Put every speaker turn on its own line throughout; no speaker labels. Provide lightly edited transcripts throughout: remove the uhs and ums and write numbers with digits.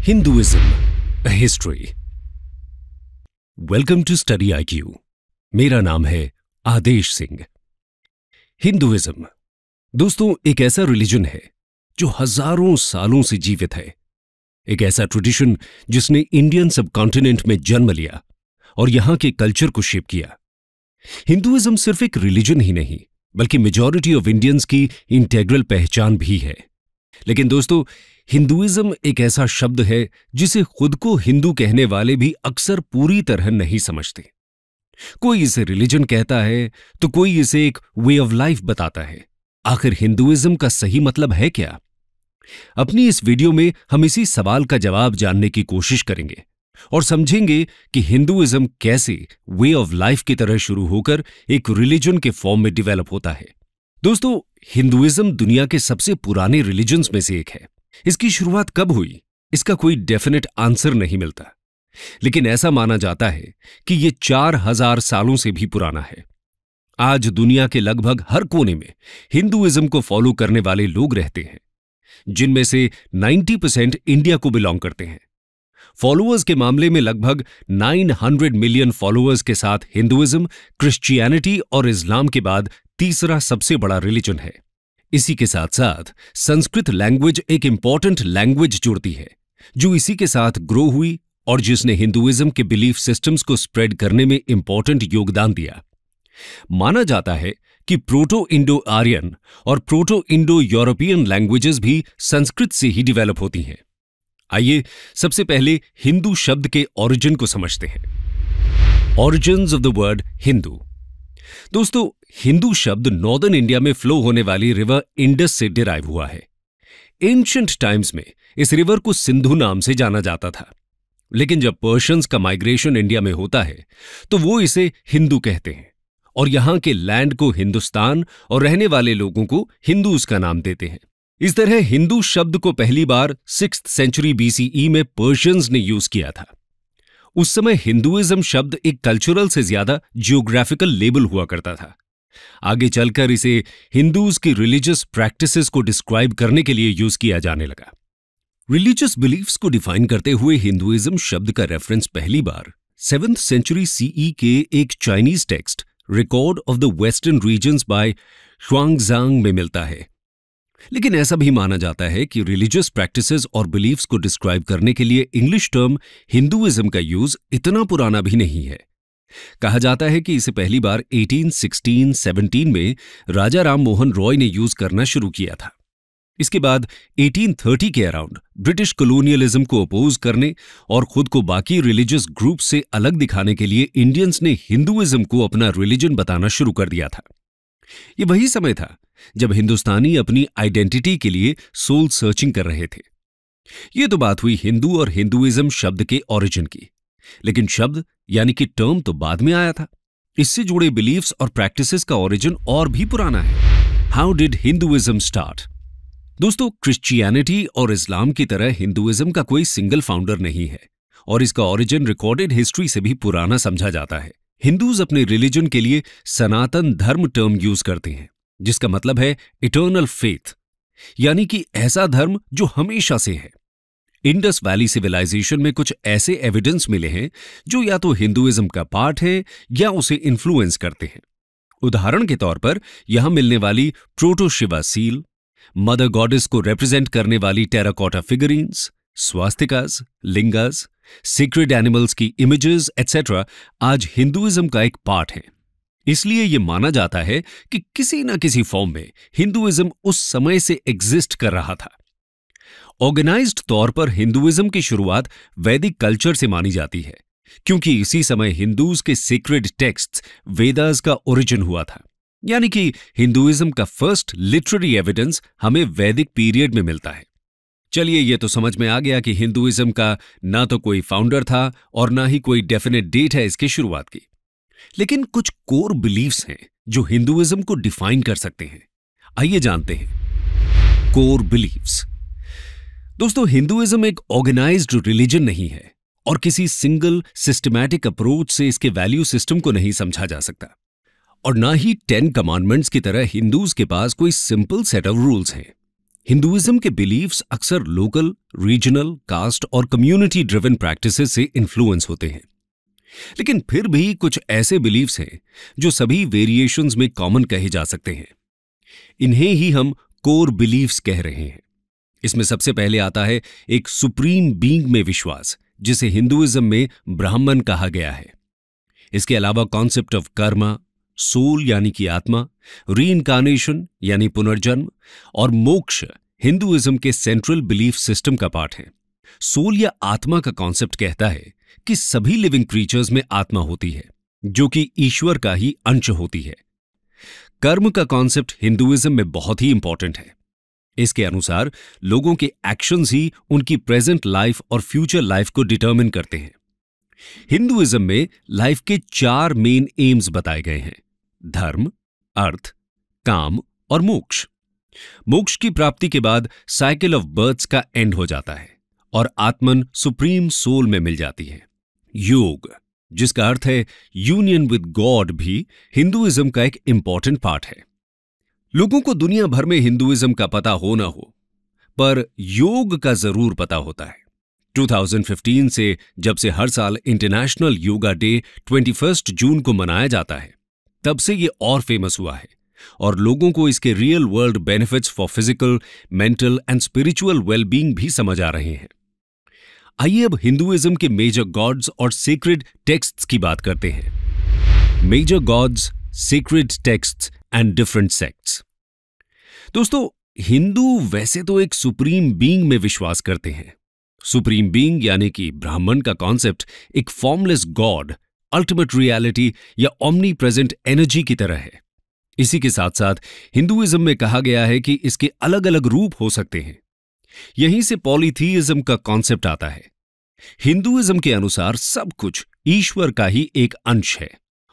Hinduism, a history. Welcome to study IQ. मेरा नाम है आदेश सिंह. हिंदुइज्म दोस्तों एक ऐसा रिलीजन है जो हजारों सालों से जीवित है. एक ऐसा ट्रेडिशन जिसने इंडियन सबकॉन्टिनेंट में जन्म लिया और यहां के कल्चर को शेप किया. हिंदुइज्म सिर्फ एक रिलीजन ही नहीं बल्कि मेजॉरिटी ऑफ इंडियंस की इंटेग्रल पहचान भी है. लेकिन दोस्तों हिंदुइज्म एक ऐसा शब्द है जिसे खुद को हिंदू कहने वाले भी अक्सर पूरी तरह नहीं समझते. कोई इसे रिलीजन कहता है तो कोई इसे एक वे ऑफ लाइफ बताता है. आखिर हिंदुइज्म का सही मतलब है क्या? अपनी इस वीडियो में हम इसी सवाल का जवाब जानने की कोशिश करेंगे और समझेंगे कि हिंदुइज्म कैसे वे ऑफ लाइफ की तरह शुरू होकर एक रिलीजन के फॉर्म में डेवलप होता है. दोस्तों हिंदुइज्म दुनिया के सबसे पुराने रिलीजन्स में से एक है. इसकी शुरुआत कब हुई इसका कोई डेफिनेट आंसर नहीं मिलता, लेकिन ऐसा माना जाता है कि यह 4000 सालों से भी पुराना है. आज दुनिया के लगभग हर कोने में हिंदुइज्म को फॉलो करने वाले लोग रहते हैं, जिनमें से 90% इंडिया को बिलोंग करते हैं. फॉलोअर्स के मामले में लगभग 900 मिलियन फॉलोअर्स के साथ हिंदुइज्म क्रिश्चियनिटी और इस्लाम के बाद तीसरा सबसे बड़ा रिलीजन है. इसी के साथ साथ संस्कृत लैंग्वेज एक इंपॉर्टेंट लैंग्वेज जुड़ती है जो इसी के साथ ग्रो हुई और जिसने हिंदुइज्म के बिलीफ सिस्टम्स को स्प्रेड करने में इंपॉर्टेंट योगदान दिया. माना जाता है कि प्रोटो इंडो आर्यन और प्रोटो इंडो यूरोपियन लैंग्वेजेस भी संस्कृत से ही डेवलप होती हैं. आइए सबसे पहले हिंदू शब्द के ओरिजिन को समझते हैं. Origins of the word Hindu. दोस्तों हिंदू शब्द नॉर्दर्न इंडिया में फ्लो होने वाली रिवर इंडस से डिराइव हुआ है. एंशिएंट टाइम्स में इस रिवर को सिंधु नाम से जाना जाता था, लेकिन जब पर्शियंस का माइग्रेशन इंडिया में होता है तो वो इसे हिंदू कहते हैं और यहां के लैंड को हिंदुस्तान और रहने वाले लोगों को हिंदूज का नाम देते हैं. इस तरह हिंदू शब्द को पहली बार 6th सेंचुरी BCE में पर्शियंस ने यूज किया था. उस समय हिंदुइज्म शब्द एक कल्चरल से ज्यादा जियोग्राफिकल लेबल हुआ करता था. आगे चलकर इसे हिंदूज की रिलीजियस प्रैक्टिसेस को डिस्क्राइब करने के लिए यूज किया जाने लगा. रिलीजियस बिलीफ्स को डिफाइन करते हुए हिंदुइज्म शब्द का रेफरेंस पहली बार 7th सेंचुरी CE के एक Chinese text record of the western regions by Xuanzang में मिलता है. लेकिन ऐसा भी माना जाता है कि रिलीजियस प्रैक्टिसेस और बिलीफ्स को डिस्क्राइब करने के लिए इंग्लिश टर्म हिंदुइज्म का यूज इतना पुराना भी नहीं है. कहा जाता है कि इसे पहली बार 1816-17 में राजा राम मोहन रॉय ने यूज करना शुरू किया था. इसके बाद 1830 के अराउंड ब्रिटिश कॉलोनियलिज्म को अपोज करने और खुद को बाकी रिलीजियस ग्रुप से अलग दिखाने के लिए इंडियंस ने हिंदुइज्म को अपना रिलीजन बताना शुरू कर दिया था. ये वही समय था जब हिंदुस्तानी अपनी आइडेंटिटी के लिए सोल सर्चिंग कर रहे थे. ये तो बात हुई हिंदू और हिंदुइज्म शब्द के ओरिजिन की, लेकिन शब्द यानी कि टर्म तो बाद में आया था. इससे जुड़े बिलीफ्स और प्रैक्टिसेस का ओरिजिन और भी पुराना है. How did Hinduism start? दोस्तों क्रिश्चियनिटी और इस्लाम की तरह हिंदुइज्म का कोई सिंगल फाउंडर नहीं है और इसका ओरिजिन रिकॉर्डेड हिस्ट्री से भी पुराना समझा जाता है. हिंदूज अपने रिलीजन के लिए सनातन धर्म टर्म यूज करते हैं, जिसका मतलब है इटर्नल फेथ, यानी कि ऐसा धर्म जो हमेशा से है. इंडस वैली सिविलाइजेशन में कुछ ऐसे एविडेंस मिले हैं जो या तो हिंदुइज्म का पार्ट है या उसे इन्फ्लुएंस करते हैं. उदाहरण के तौर पर यहां मिलने वाली proto Shiva seal, mother goddess को रिप्रेजेंट करने वाली टेराकोटा फिगरीन्स, स्वास्तिकास, लिंगास, सीक्रेट एनिमल्स की इमेजेस एटसेट्रा आज हिंदुइज्म का एक पार्ट है. इसलिए यह माना जाता है कि किसी न किसी फॉर्म में हिंदुइज्म उस समय से एग्जिस्ट कर रहा था. ऑर्गेनाइज्ड तौर पर हिंदुइज्म की शुरुआत वैदिक कल्चर से मानी जाती है, क्योंकि इसी समय हिंदूज के सीक्रेट टेक्स्ट्स वेदास का ओरिजिन हुआ था. यानी कि हिंदुइज्म का फर्स्ट लिटरेरी एविडेंस हमें वैदिक पीरियड में मिलता है. चलिए ये तो समझ में आ गया कि हिंदुइज्म का ना तो कोई फाउंडर था और ना ही कोई डेफिनेट डेट है इसकी शुरुआत की. लेकिन कुछ कोर बिलीफ्स हैं जो हिंदुइज्म को डिफाइन कर सकते हैं. आइए जानते हैं कोर बिलीफ्स. दोस्तों हिंदुइज्म एक ऑर्गेनाइज्ड रिलीजन नहीं है और किसी सिंगल सिस्टमैटिक अप्रोच से इसके वैल्यू सिस्टम को नहीं समझा जा सकता. और ना ही 10 कमांडमेंट्स की तरह हिंदूज के पास कोई सिंपल सेट ऑफ रूल्स हैं. हिंदुइज्म के बिलीफ्स अक्सर लोकल, रीजनल, कास्ट और कम्युनिटी ड्रिवन प्रैक्टिसेस से इन्फ्लुएंस होते हैं। लेकिन फिर भी कुछ ऐसे बिलीफ्स हैं जो सभी वेरिएशंस में कॉमन कहे जा सकते हैं। इन्हें ही हम कोर बिलीफ्स कह रहे हैं। इसमें सबसे पहले आता है एक सुप्रीम बीइंग में विश्वास, जिसे हिंदुइज्म में ब्राह्मण कहा गया है। इसके अलावा कॉन्सेप्ट ऑफ कर्मा, सोल यानी कि आत्मा, रीइंकार्नेशन यानी पुनर्जन्म और मोक्ष हिंदुइज्म के सेंट्रल बिलीफ सिस्टम का पार्ट है। सोल या आत्मा का कॉन्सेप्ट कहता है कि सभी लिविंग क्रीचर्स में आत्मा होती है, जो कि ईश्वर का ही अंश होती है। कर्म का कॉन्सेप्ट हिंदुइज्म में बहुत ही इंपॉर्टेंट है। इसके अनुसार लोगों के एक्शंस ही उनकी प्रेजेंट लाइफ और फ्यूचर लाइफ को डिटरमिन करते हैं। हिंदुइज्म में लाइफ के 4 मेन एम्स बताए गए हैं: धर्म, अर्थ, काम और मोक्ष। मोक्ष की प्राप्ति के बाद साइकिल ऑफ बर्थ्स का एंड हो जाता है और आत्मन सुप्रीम सोल में मिल जाती है। योग, जिसका अर्थ है यूनियन विद गॉड, भी हिंदुइज्म का एक इंपॉर्टेंट पार्ट है। लोगों को दुनिया भर में हिंदुइज्म का पता हो ना हो, पर योग का जरूर पता होता है। 2015 से जब से हर साल इंटरनेशनल योगा डे 21 जून को मनाया जाता है, तब से ये और फेमस हुआ है और लोगों को इसके real world benefits for physical, mental and spiritual wellbeing भी समझ आ रहे हैं। आइए अब हिंदुइज्म के मेजर गॉड्स और सीक्रेट टेक्स्ट्स की बात करते हैं। Major gods, secret texts and different sects. दोस्तों, हिंदू वैसे तो एक सुप्रीम बीइंग में विश्वास करते हैं। सुप्रीम बीइंग यानी कि ब्राह्मण का कॉन्सेप्ट एक फॉर्मलेस गॉड, अल्टीमेट रियलिटी या ओमनी प्रेजेंट एनर्जी की तरह है। इसी के साथ साथ हिंदुइज्म में कहा गया है कि इसके अलग अलग रूप हो सकते हैं। यहीं से पॉलीथीइज्म का कॉन्सेप्ट आता है। हिंदुइज्म के अनुसार सब कुछ ईश्वर का ही एक अंश है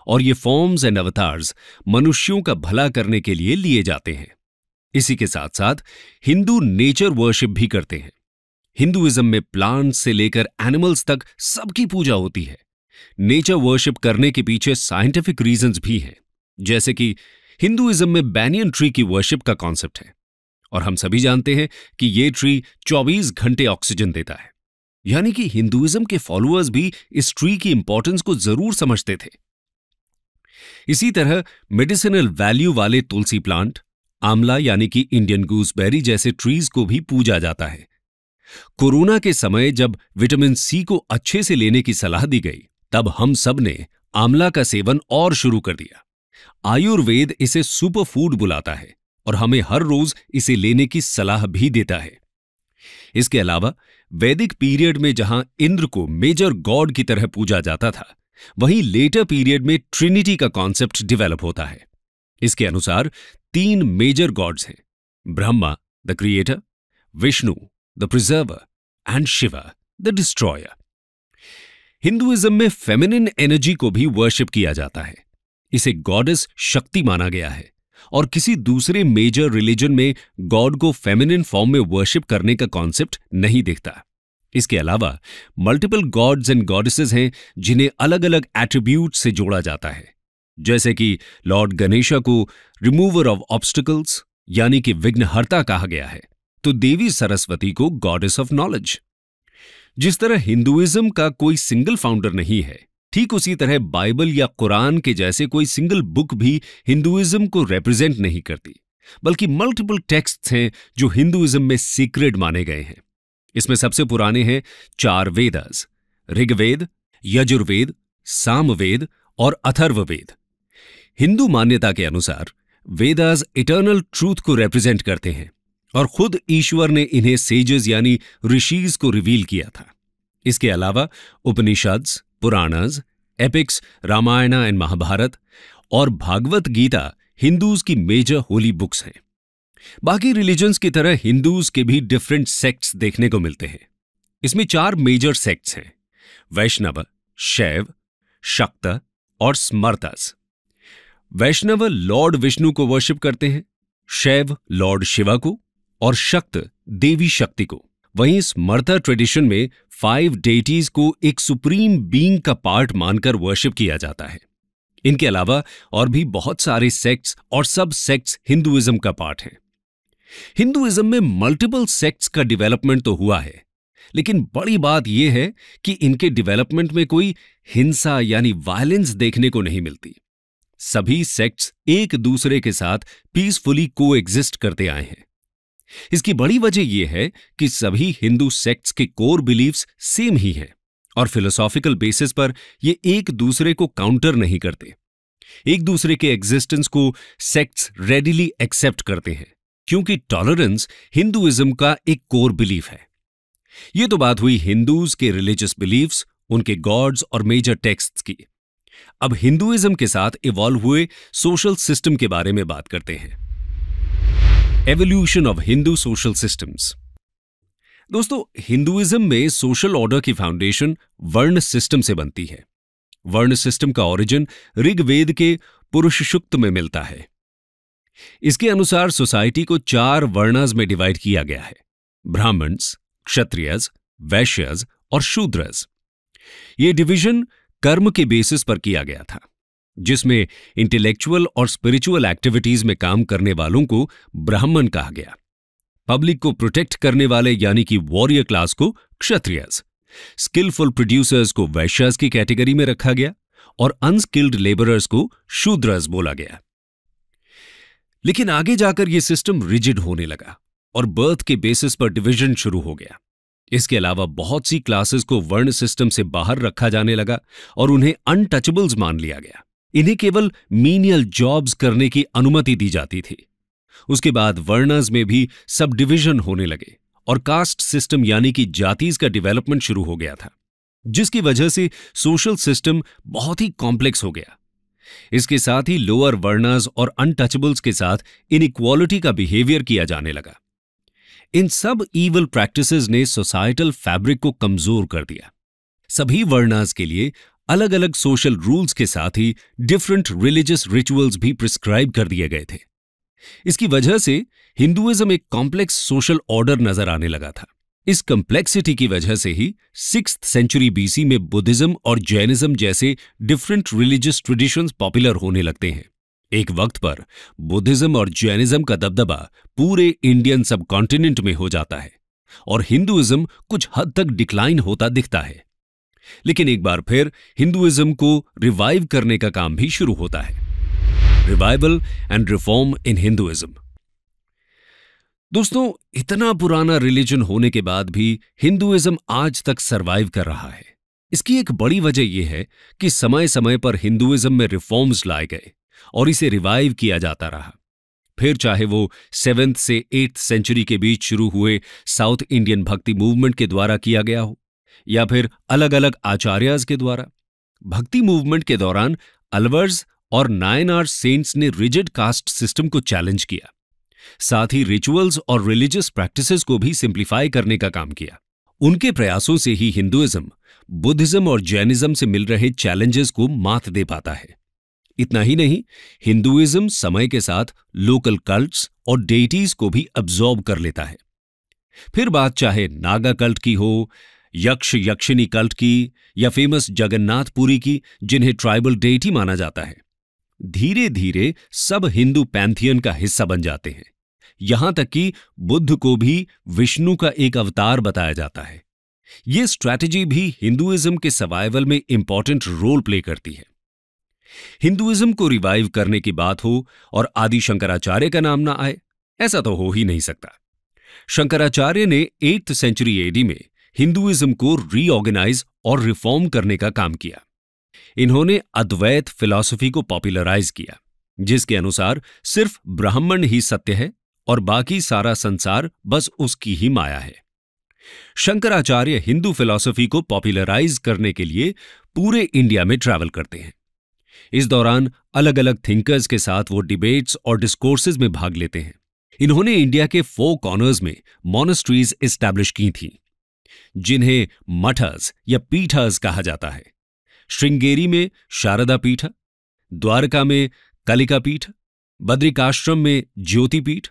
और ये फॉर्म्स एंड अवतार्स मनुष्यों का भला करने के लिए लिए जाते हैं। इसी के साथ साथ हिंदू नेचर वर्शिप भी करते हैं। हिंदुइज्म में प्लांट्स से लेकर एनिमल्स तक सबकी पूजा होती है। नेचर वर्शिप करने के पीछे साइंटिफिक रीजंस भी हैं, जैसे कि हिंदुइज्म में बैनियन ट्री की वर्शिप का कॉन्सेप्ट है और हम सभी जानते हैं कि ये ट्री 24 घंटे ऑक्सीजन देता है। यानी कि हिंदुइज्म के फॉलोअर्स भी इस ट्री की इंपॉर्टेंस को जरूर समझते थे। इसी तरह मेडिसिनल वैल्यू वाले तुलसी प्लांट, आंवला यानी कि इंडियन गूसबेरी जैसे ट्रीज को भी पूजा जाता है। कोरोना के समय जब विटामिन सी को अच्छे से लेने की सलाह दी गई, तब हम सब ने आंवला का सेवन और शुरू कर दिया। आयुर्वेद इसे सुपर फूड बुलाता है और हमें हर रोज इसे लेने की सलाह भी देता है। इसके अलावा वैदिक पीरियड में जहां इंद्र को मेजर गॉड की तरह पूजा जाता था, वहीं लेटर पीरियड में ट्रिनिटी का कॉन्सेप्ट डेवलप होता है। इसके अनुसार 3 मेजर गॉड्स हैं: Brahma the creator, Vishnu the preserver and Shiva the destroyer. Hinduism में फेमिनिन एनर्जी को भी वर्शिप किया जाता है। इसे गॉडेस शक्ति माना गया है और किसी दूसरे मेजर रिलीजन में गॉड को फेमिनिन फॉर्म में वर्शिप करने का कॉन्सेप्ट नहीं दिखता। इसके अलावा मल्टीपल गॉड्स एंड गॉडेसेस हैं जिन्हें अलग अलग एट्रीब्यूट से जोड़ा जाता है, जैसे कि लॉर्ड गणेशा को रिमूवर ऑफ ऑब्स्टिकल्स यानी कि विघ्नहर्ता कहा गया है, तो देवी सरस्वती को गॉडेस ऑफ नॉलेज। जिस तरह हिंदुइज्म का कोई सिंगल फाउंडर नहीं है, ठीक उसी तरह बाइबल या कुरान के जैसे कोई सिंगल बुक भी हिंदुइज्म को रिप्रेजेंट नहीं करती, बल्कि मल्टीपल टेक्स्ट्स हैं जो हिंदुइज्म में सीक्रेट माने गए हैं। इसमें सबसे पुराने हैं 4 वेदास: ऋग्वेद, यजुर्वेद, सामवेद और अथर्ववेद। हिंदू मान्यता के अनुसार वेदास इटर्नल ट्रूथ को रिप्रेजेंट करते हैं और खुद ईश्वर ने इन्हें सेजेस यानी ऋषिज को रिवील किया था। इसके अलावा उपनिषद्स, पुराणास, एपिक्स, रामायण एंड महाभारत और भागवत गीता हिंदूज की मेजर होली बुक्स हैं। बाकी रिलीजन्स की तरह हिंदूज के भी डिफरेंट सेक्ट्स देखने को मिलते हैं। इसमें 4 मेजर सेक्ट्स हैं: वैष्णव, शैव, शक्त और स्मर्तस। वैष्णव लॉर्ड विष्णु को वर्शिप करते हैं, शैव लॉर्ड शिवा को और शक्त देवी शक्ति को। वहीं स्मर्ता ट्रेडिशन में 5 डेटीज को एक सुप्रीम बीइंग का पार्ट मानकर वर्शिप किया जाता है। इनके अलावा और भी बहुत सारे सेक्ट्स और सब सेक्ट्स हिंदुइज्म का पार्ट हैं। हिंदुइज्म में मल्टीपल सेक्ट्स का डेवलपमेंट तो हुआ है, लेकिन बड़ी बात यह है कि इनके डेवलपमेंट में कोई हिंसा यानी वायलेंस देखने को नहीं मिलती। सभी सेक्ट्स एक दूसरे के साथ पीसफुली कोएग्जिस्ट करते आए हैं। इसकी बड़ी वजह यह है कि सभी हिंदू सेक्ट्स के कोर बिलीफ्स सेम ही हैं और फिलोसॉफिकल बेसिस पर ये एक दूसरे को काउंटर नहीं करते। एक दूसरे के एग्जिस्टेंस को सेक्ट्स रेडिली एक्सेप्ट करते हैं, क्योंकि टॉलरेंस हिंदुइज्म का एक कोर बिलीफ है। यह तो बात हुई हिंदूज के रिलीजियस बिलीफ्स, उनके गॉड्स और मेजर टेक्स्ट्स की। अब हिंदुइज्म के साथ इवॉल्व हुए सोशल सिस्टम के बारे में बात करते हैं। Evolution of Hindu social systems. दोस्तों, हिंदुइज्म में सोशल ऑर्डर की फाउंडेशन वर्ण सिस्टम से बनती है। वर्ण सिस्टम का ओरिजिन ऋग्वेद के पुरुष सूक्त में मिलता है। इसके अनुसार सोसाइटी को 4 वर्णास में डिवाइड किया गया है: ब्राह्मण्स, क्षत्रियज, वैश्यज और शूद्रज। यह डिवीजन कर्म के बेसिस पर किया गया था, जिसमें इंटेलेक्चुअल और स्पिरिचुअल एक्टिविटीज में काम करने वालों को ब्राह्मण कहा गया, पब्लिक को प्रोटेक्ट करने वाले यानी कि वॉरियर क्लास को क्षत्रियज, स्किलफुल प्रोड्यूसर्स को वैश्यज की कैटेगरी में रखा गया और अनस्किल्ड लेबरर्स को शूद्रज बोला गया। लेकिन आगे जाकर यह सिस्टम रिजिड होने लगा और बर्थ के बेसिस पर डिवीजन शुरू हो गया। इसके अलावा बहुत सी क्लासेस को वर्ण सिस्टम से बाहर रखा जाने लगा और उन्हें अनटचेबल्स मान लिया गया। इन्हें केवल मीनियल जॉब्स करने की अनुमति दी जाती थी। उसके बाद वर्णस में भी सब डिवीजन होने लगे और कास्ट सिस्टम यानी कि जातीज का डेवलपमेंट शुरू हो गया था, जिसकी वजह से सोशल सिस्टम बहुत ही कॉम्प्लेक्स हो गया। इसके साथ ही लोअर वर्णस और अनटचेबल्स के साथ इनइक्वालिटी का बिहेवियर किया जाने लगा। इन सब ईवल प्रैक्टिसेस ने सोसाइटल फैब्रिक को कमजोर कर दिया। सभी वर्णास के लिए अलग अलग सोशल रूल्स के साथ ही डिफरेंट रिलीजियस रिचुअल्स भी प्रिस्क्राइब कर दिए गए थे। इसकी वजह से हिंदुइज्म एक कॉम्प्लेक्स सोशल ऑर्डर नजर आने लगा था। इस कॉम्प्लेक्सिटी की वजह से ही 6th सेंचुरी बीसी में बुद्धिज्म और जैनिज्म जैसे डिफरेंट रिलीजियस ट्रेडिशंस पॉपुलर होने लगते हैं। एक वक्त पर बुद्धिज्म और जैनिज्म का दबदबा पूरे इंडियन सब कॉन्टिनेंट में हो जाता है और हिंदुइज्म कुछ हद तक डिक्लाइन होता दिखता है। लेकिन एक बार फिर हिंदुइज्म को रिवाइव करने का काम भी शुरू होता है। Revival and reform in Hinduism. दोस्तों, इतना पुराना रिलीजन होने के बाद भी हिंदुइज्म आज तक सरवाइव कर रहा है। इसकी एक बड़ी वजह यह है कि समय समय पर हिंदुइज्म में रिफॉर्म्स लाए गए और इसे रिवाइव किया जाता रहा। फिर चाहे वो 7th से 8th सेंचुरी के बीच शुरू हुए साउथ इंडियन भक्ति मूवमेंट के द्वारा किया गया हो या फिर अलग अलग आचार्यज के द्वारा। भक्ति मूवमेंट के दौरान अलवर्स और नायनार सेंट्स ने रिजिड कास्ट सिस्टम को चैलेंज किया, साथ ही रिचुअल्स और रिलीजियस प्रैक्टिसेस को भी सिंप्लीफाई करने का काम किया। उनके प्रयासों से ही हिंदुइज्म बुद्धिज्म और जैनिज्म से मिल रहे चैलेंजेस को मात दे पाता है। इतना ही नहीं, हिंदुइज्म समय के साथ लोकल कल्ट्स और डेटीज को भी अब्सॉर्ब कर लेता है। फिर बात चाहे नागा कल्ट की हो, यक्ष यक्षिणी कल्ट की या फेमस जगन्नाथपुरी की, जिन्हें ट्राइबल डेटी माना जाता है, धीरे धीरे सब हिंदू पैंथियन का हिस्सा बन जाते हैं। यहां तक कि बुद्ध को भी विष्णु का एक अवतार बताया जाता है। यह स्ट्रैटेजी भी हिंदुइज्म के सर्वाइवल में इंपॉर्टेंट रोल प्ले करती है। हिंदुइज्म को रिवाइव करने की बात हो और आदि शंकराचार्य का नाम ना आए, ऐसा तो हो ही नहीं सकता। शंकराचार्य ने 8th सेंचुरी एडी में हिंदुइज्म को रीऑर्गेनाइज और रिफॉर्म करने का काम किया। इन्होंने अद्वैत फिलॉसफी को पॉपुलराइज किया, जिसके अनुसार सिर्फ ब्राह्मण ही सत्य है और बाकी सारा संसार बस उसकी ही माया है। शंकराचार्य हिंदू फिलॉसफी को पॉपुलराइज करने के लिए पूरे इंडिया में ट्रैवल करते हैं। इस दौरान अलग अलग थिंकर्स के साथ वो डिबेट्स और डिस्कोर्सेज में भाग लेते हैं। इन्होंने इंडिया के 4 कॉर्नर्स में मॉनेस्ट्रीज एस्टैब्लिश की थीं, जिन्हें मठस या पीठस कहा जाता है। श्रृंगेरी में शारदा पीठ, द्वारका में कलिका पीठ, बद्रिकाश्रम में ज्योति पीठ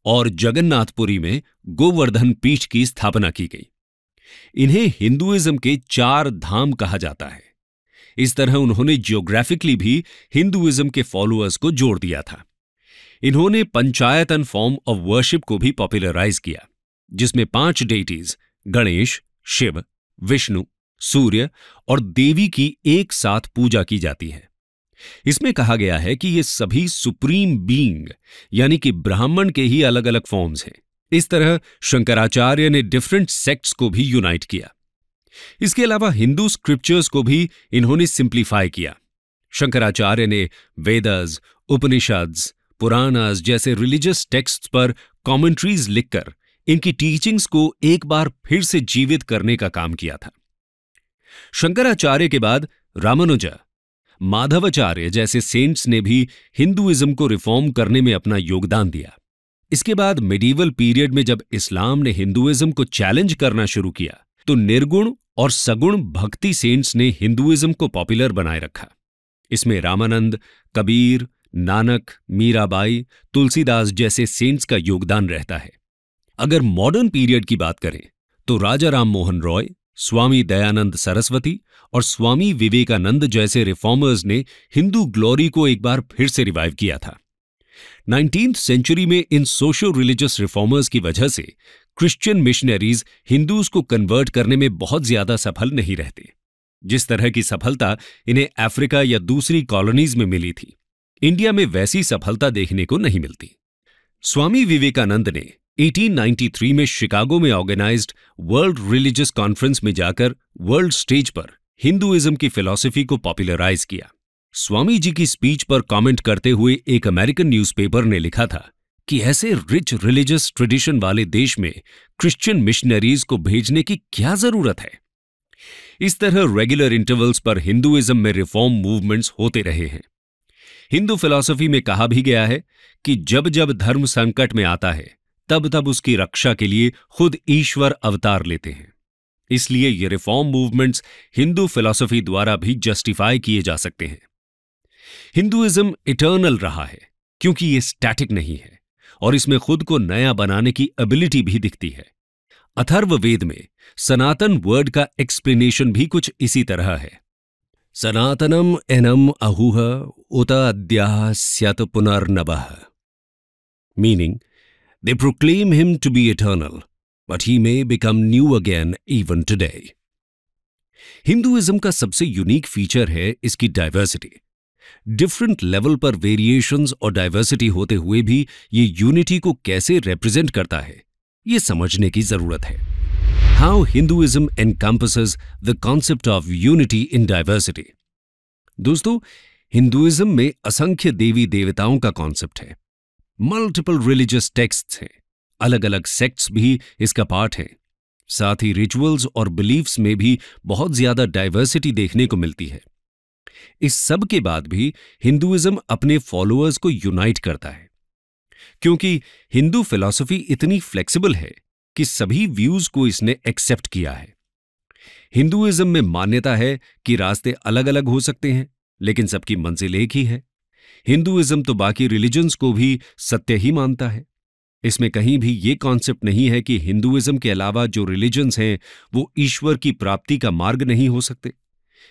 और जगन्नाथपुरी में गोवर्धन पीठ की स्थापना की गई। इन्हें हिंदुइज्म के 4 धाम कहा जाता है। इस तरह उन्होंने जियोग्राफिकली भी हिंदुइज्म के फॉलोअर्स को जोड़ दिया था। इन्होंने पंचायतन फॉर्म ऑफ वर्शिप को भी पॉपुलराइज किया, जिसमें 5 डेटीज गणेश, शिव, विष्णु, सूर्य और देवी की एक साथ पूजा की जाती है। इसमें कहा गया है कि ये सभी सुप्रीम बीइंग यानी कि ब्राह्मण के ही अलग अलग फॉर्म्स हैं। इस तरह शंकराचार्य ने डिफरेंट सेक्ट्स को भी यूनाइट किया। इसके अलावा हिंदू स्क्रिप्चर्स को भी इन्होंने सिंप्लीफाई किया। शंकराचार्य ने वेदास, उपनिषद्स, पुराणास जैसे रिलीजियस टेक्स्ट्स पर कमेंट्रीज लिखकर इनकी टीचिंग्स को एक बार फिर से जीवित करने का काम किया था। शंकराचार्य के बाद रामानुजा, माधवाचार्य जैसे सेंट्स ने भी हिंदुइज्म को रिफॉर्म करने में अपना योगदान दिया। इसके बाद मिडीवल पीरियड में जब इस्लाम ने हिंदुइज्म को चैलेंज करना शुरू किया तो निर्गुण और सगुण भक्ति सेंट्स ने हिंदुइज्म को पॉपुलर बनाए रखा। इसमें रामानंद, कबीर, नानक, मीराबाई, तुलसीदास जैसे सेंट्स का योगदान रहता है। अगर मॉडर्न पीरियड की बात करें तो राजा राम मोहन रॉय, स्वामी दयानंद सरस्वती और स्वामी विवेकानंद जैसे रिफॉर्मर्स ने हिंदू ग्लोरी को एक बार फिर से रिवाइव किया था। 19th सेंचुरी में इन सोशो रिलीजियस रिफॉर्मर्स की वजह से क्रिश्चियन मिशनरीज हिंदूज को कन्वर्ट करने में बहुत ज्यादा सफल नहीं रहते। जिस तरह की सफलता इन्हें अफ्रीका या दूसरी कॉलोनीज में मिली थी, इंडिया में वैसी सफलता देखने को नहीं मिलती। स्वामी विवेकानंद ने 1893 में शिकागो में ऑर्गेनाइज्ड वर्ल्ड रिलीजियस कॉन्फ्रेंस में जाकर वर्ल्ड स्टेज पर हिंदुइज्म की फिलॉसफी को पॉपुलराइज किया। स्वामी जी की स्पीच पर कमेंट करते हुए एक अमेरिकन न्यूज़पेपर ने लिखा था कि ऐसे रिच रिलीजियस ट्रेडिशन वाले देश में क्रिश्चियन मिशनरीज को भेजने की क्या जरूरत है। इस तरह रेगुलर इंटरवल्स पर हिंदुइज्म में रिफॉर्म मूवमेंट्स होते रहे हैं। हिंदू फिलॉसफी में कहा भी गया है कि जब जब धर्म संकट में आता है तब तब उसकी रक्षा के लिए खुद ईश्वर अवतार लेते हैं। इसलिए ये रिफॉर्म मूवमेंट्स हिंदू फिलॉसफी द्वारा भी जस्टिफाई किए जा सकते हैं। हिंदुइज्म इटर्नल रहा है क्योंकि ये स्टैटिक नहीं है और इसमें खुद को नया बनाने की एबिलिटी भी दिखती है। अथर्ववेद में सनातन वर्ड का एक्सप्लेनेशन भी कुछ इसी तरह है। सनातनम एनम अहुह उत अद्याः स्यत पुनर्नवः, meaning they proclaim him to be eternal, but he may become new again even today. Hinduism का सबसे यूनिक फीचर है इसकी डाइवर्सिटी। डिफरेंट लेवल पर वेरिएशंस और डाइवर्सिटी होते हुए भी ये यूनिटी को कैसे रिप्रेजेंट करता है, ये समझने की जरूरत है। How Hinduism encompasses the concept of unity in diversity. दोस्तों, हिंदुइज्म में असंख्य देवी देवताओं का कॉन्सेप्ट है, मल्टीपल रिलीजियस टेक्स्ट्स हैं, अलग अलग सेक्ट्स भी इसका पार्ट हैं। साथ ही रिचुअल्स और बिलीफ्स में भी बहुत ज्यादा डाइवर्सिटी देखने को मिलती है। इस सब के बाद भी हिंदुइज्म अपने फॉलोअर्स को यूनाइट करता है, क्योंकि हिंदू फिलॉसफी इतनी फ्लेक्सिबल है कि सभी व्यूज को इसने एक्सेप्ट किया है। हिंदुइज्म में मान्यता है कि रास्ते अलग अलग हो सकते हैं, लेकिन सबकी मंजिल एक ही है। हिंदुइज्म तो बाकी रिलीजन्स को भी सत्य ही मानता है। इसमें कहीं भी ये कॉन्सेप्ट नहीं है कि हिंदुइज्म के अलावा जो रिलीजन्स हैं वो ईश्वर की प्राप्ति का मार्ग नहीं हो सकते।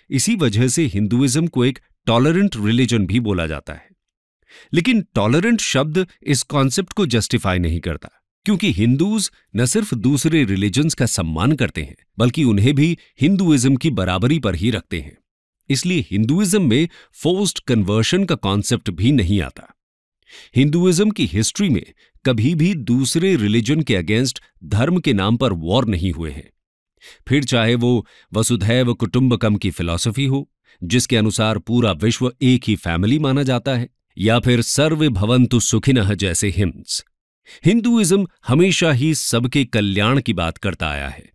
इसी वजह से हिंदुइज्म को एक टॉलरेंट रिलीजन भी बोला जाता है। लेकिन टॉलरेंट शब्द इस कॉन्सेप्ट को जस्टिफाई नहीं करता, क्योंकि हिंदूज न सिर्फ दूसरे रिलीजन्स का सम्मान करते हैं, बल्कि उन्हें भी हिंदुइज्म की बराबरी पर ही रखते हैं। इसलिए हिंदुइज्म में फोर्स्ड कन्वर्शन का कॉन्सेप्ट भी नहीं आता। हिंदुइज्म की हिस्ट्री में कभी भी दूसरे रिलीजन के अगेंस्ट धर्म के नाम पर वॉर नहीं हुए हैं। फिर चाहे वो वसुधैव कुटुंबकम की फिलॉसफी हो, जिसके अनुसार पूरा विश्व एक ही फैमिली माना जाता है, या फिर सर्वे भवन्तु सुखिनः जैसे हिम्स। हिंदुइज्म हमेशा ही सबके कल्याण की बात करता आया है।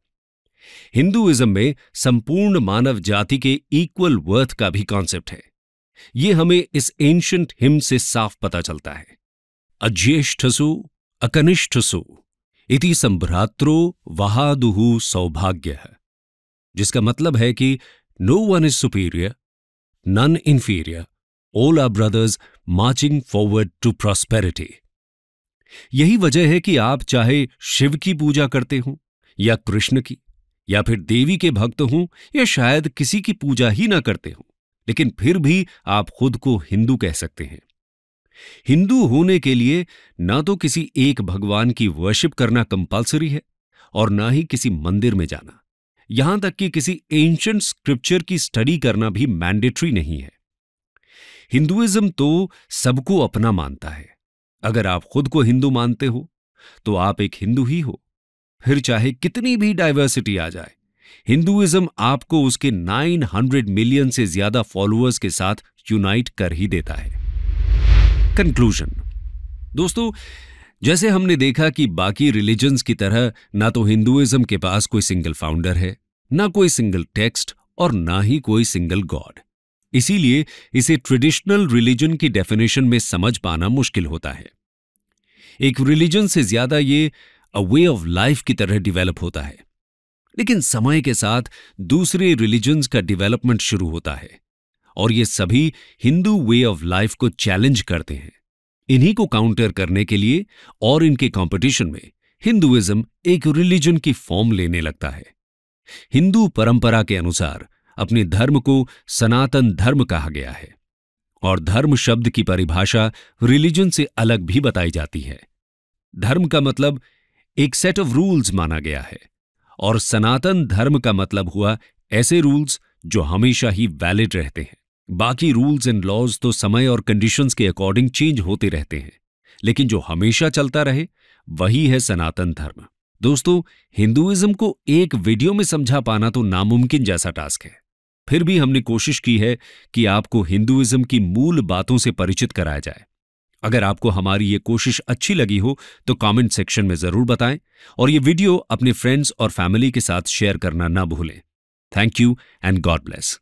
हिंदुइज्म में संपूर्ण मानव जाति के इक्वल वर्थ का भी कॉन्सेप्ट है। यह हमें इस एंशिएंट हिम से साफ पता चलता है। अज्येष्ठसु अकनिष्ठसु इति संभ्रात्रो वहादुहु सौभाग्यः, जिसका मतलब है कि no one is superior, none inferior, all are brothers marching forward to prosperity. यही वजह है कि आप चाहे शिव की पूजा करते हो या कृष्ण की, या फिर देवी के भक्त हों, या शायद किसी की पूजा ही ना करते हो, लेकिन फिर भी आप खुद को हिंदू कह सकते हैं। हिंदू होने के लिए ना तो किसी एक भगवान की वर्शिप करना कंपलसरी है और ना ही किसी मंदिर में जाना, यहां तक कि किसी एंशिएंट स्क्रिप्चर की स्टडी करना भी मैंडेटरी नहीं है। हिंदुइज्म तो सबको अपना मानता है। अगर आप खुद को हिंदू मानते हो तो आप एक हिंदू ही हो, फिर चाहे कितनी भी डाइवर्सिटी आ जाए, हिंदुइज्म आपको उसके 900 मिलियन से ज्यादा फॉलोअर्स के साथ यूनाइट कर ही देता है। कंक्लूजन दोस्तों, जैसे हमने देखा कि बाकी रिलीजन्स की तरह ना तो हिंदुइज्म के पास कोई सिंगल फाउंडर है, ना कोई सिंगल टेक्स्ट और ना ही कोई सिंगल गॉड। इसीलिए इसे ट्रेडिशनल रिलीजन की डेफिनेशन में समझ पाना मुश्किल होता है। एक रिलीजन से ज्यादा ये अ वे ऑफ लाइफ की तरह डेवलप होता है, लेकिन समय के साथ दूसरे रिलीजन्स का डेवलपमेंट शुरू होता है और ये सभी हिंदू वे ऑफ लाइफ को चैलेंज करते हैं। इन्हीं को काउंटर करने के लिए और इनके कंपटीशन में हिंदुइज्म एक रिलीजन की फॉर्म लेने लगता है। हिंदू परंपरा के अनुसार अपने धर्म को सनातन धर्म कहा गया है और धर्म शब्द की परिभाषा रिलीजन से अलग भी बताई जाती है। धर्म का मतलब एक सेट ऑफ रूल्स माना गया है और सनातन धर्म का मतलब हुआ ऐसे रूल्स जो हमेशा ही वैलिड रहते हैं। बाकी रूल्स एंड लॉज तो समय और कंडीशंस के अकॉर्डिंग चेंज होते रहते हैं, लेकिन जो हमेशा चलता रहे वही है सनातन धर्म। दोस्तों, हिंदुइज्म को एक वीडियो में समझा पाना तो नामुमकिन जैसा टास्क है। फिर भी हमने कोशिश की है कि आपको हिंदुइज्म की मूल बातों से परिचित कराया जाए। अगर आपको हमारी ये कोशिश अच्छी लगी हो तो कमेंट सेक्शन में जरूर बताएं और ये वीडियो अपने फ्रेंड्स और फैमिली के साथ शेयर करना ना भूलें। Thank you and God bless.